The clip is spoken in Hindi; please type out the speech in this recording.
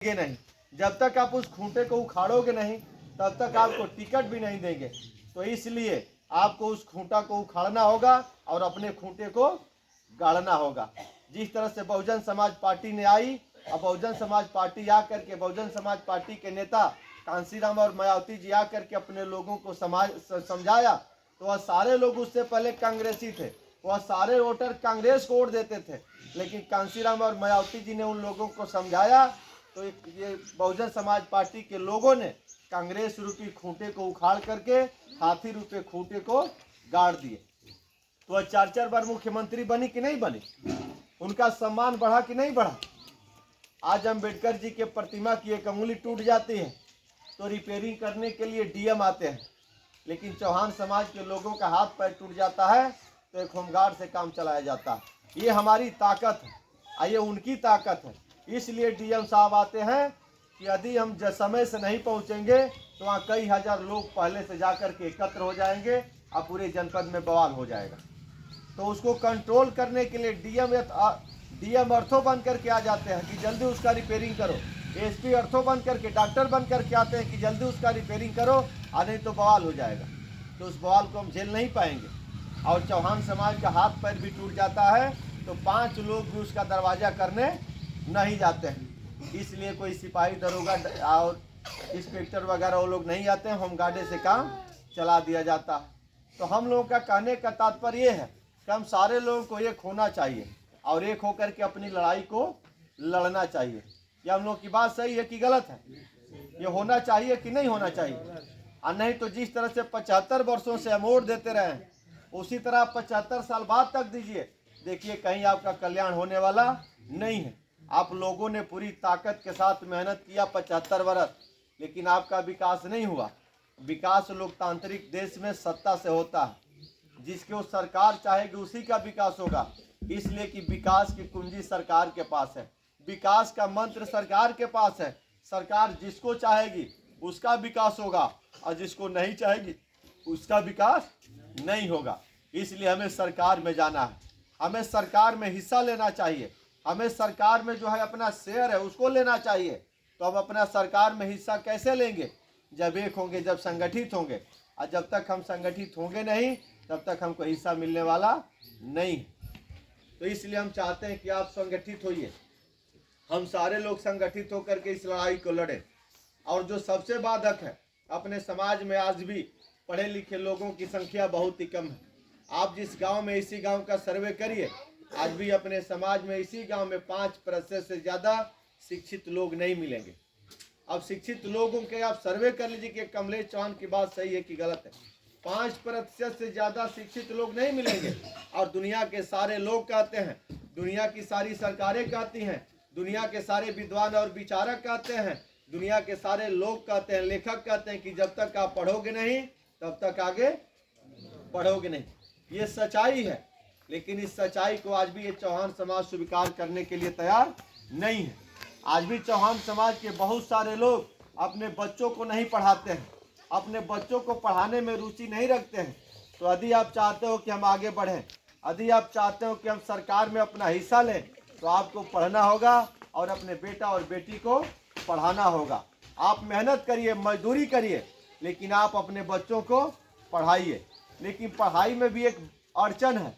ये नहीं, जब तक आप उस खूंटे को उखाड़ोगे नहीं तब तक आपको टिकट भी नहीं देंगे। तो इसलिए आपको उस खूंटा को उखाड़ना होगा और अपने खूंटे को गाड़ना होगा। जिस तरह से बहुजन समाज पार्टी ने आई, अब बहुजन समाज पार्टी आकर के बहुजन समाज पार्टी के नेता कांसीराम और मायावती जी आकर के अपने लोगों को समझाया, तो वह सारे लोग उससे पहले कांग्रेसी थे, वह सारे वोटर कांग्रेस को वोट देते थे। लेकिन कांसीराम और मायावती जी ने उन लोगों को समझाया, तो ये बहुजन समाज पार्टी के लोगों ने कांग्रेस रूपी खूंटे को उखाड़ करके हाथी रूपी खूंटे को गाड़ दिए। तो वह 4 बार मुख्यमंत्री बनी कि नहीं बनी? उनका सम्मान बढ़ा कि नहीं बढ़ा? आज अम्बेडकर जी के प्रतिमा की एक अंगुली टूट जाती है तो रिपेयरिंग करने के लिए डीएम आते हैं, लेकिन चौहान समाज के लोगों का हाथ पैर टूट जाता है तो एक होमगार्ड से काम चलाया जाता है। ये हमारी ताकत है, ये उनकी ताकत है। इसलिए डीएम साहब आते हैं कि यदि हम समय से नहीं पहुंचेंगे तो वहाँ कई हजार लोग पहले से जाकर के एकत्र हो जाएंगे और पूरे जनपद में बवाल हो जाएगा। तो उसको कंट्रोल करने के लिए डीएम अर्थों बन करके आ जाते हैं कि जल्दी उसका रिपेयरिंग करो। एसपी अर्थों बन करके, डॉक्टर बन करके आते हैं कि जल्दी उसका रिपेयरिंग करो और नहीं तो बवाल हो जाएगा। तो उस बवाल को हम झेल नहीं पाएंगे। और चौहान समाज का हाथ पैर भी टूट जाता है तो 5 लोग भी उसका दरवाज़ा करने नहीं जाते हैं। इसलिए कोई सिपाही दरोगा और इंस्पेक्टर वगैरह वो लोग नहीं आते हैं, होमगार्ड से काम चला दिया जाता है। तो हम लोगों का कहने का तात्पर्य ये है कि हम सारे लोगों को एक होना चाहिए और एक होकर के अपनी लड़ाई को लड़ना चाहिए। क्या हम लोग की बात सही है कि गलत है? ये होना चाहिए कि नहीं होना चाहिए? और नहीं तो जिस तरह से 75 वर्षों से हम वोट देते रहे हैं उसी तरह 75 साल बाद तक दीजिए, देखिए कहीं आपका कल्याण होने वाला नहीं है। आप लोगों ने पूरी ताकत के साथ मेहनत किया 75 वर्ष, लेकिन आपका विकास नहीं हुआ। विकास लोकतांत्रिक देश में सत्ता से होता है, जिसकी वो सरकार चाहेगी उसी का विकास होगा। इसलिए कि विकास की कुंजी सरकार के पास है, विकास का मंत्र सरकार के पास है। सरकार जिसको चाहेगी उसका विकास होगा और जिसको नहीं चाहेगी उसका विकास नहीं होगा। इसलिए हमें सरकार में जाना है, हमें सरकार में हिस्सा लेना चाहिए, हमें सरकार में जो है अपना शेयर है उसको लेना चाहिए। तो हम अपना सरकार में हिस्सा कैसे लेंगे? जब एक होंगे, जब संगठित होंगे। और जब तक हम संगठित होंगे नहीं तब तक हमको हिस्सा मिलने वाला नहीं। तो इसलिए हम चाहते हैं कि आप संगठित होइए, हम सारे लोग संगठित होकर के इस लड़ाई को लड़ें। और जो सबसे बाधक है, अपने समाज में आज भी पढ़े लिखे लोगों की संख्या बहुत ही कम है। आप जिस गांव में, इसी गांव का सर्वे करिए, आज भी अपने समाज में इसी गांव में 5% से ज़्यादा शिक्षित लोग नहीं मिलेंगे। अब शिक्षित लोगों के आप सर्वे कर लीजिए कि कमलेश चौहान की बात सही है कि गलत है। 5% से ज़्यादा शिक्षित लोग नहीं मिलेंगे। और दुनिया के सारे लोग कहते हैं, दुनिया की सारी सरकारें कहती हैं, दुनिया के सारे विद्वान और विचारक कहते हैं, दुनिया के सारे लोग कहते हैं, लेखक कहते हैं कि जब तक आप पढ़ोगे नहीं तब तक आगे बढ़ोगे नहीं। ये सच्चाई है, लेकिन इस सच्चाई को आज भी ये चौहान समाज स्वीकार करने के लिए तैयार नहीं है। आज भी चौहान समाज के बहुत सारे लोग अपने बच्चों को नहीं पढ़ाते हैं, अपने बच्चों को पढ़ाने में रुचि नहीं रखते हैं। तो यदि आप चाहते हो कि हम आगे बढ़ें, यदि आप चाहते हो कि हम सरकार में अपना हिस्सा लें, तो आपको पढ़ना होगा और अपने बेटा और बेटी को पढ़ाना होगा। आप मेहनत करिए, मजदूरी करिए, लेकिन आप अपने बच्चों को पढ़ाइए। लेकिन पढ़ाई में भी एक अड़चन है,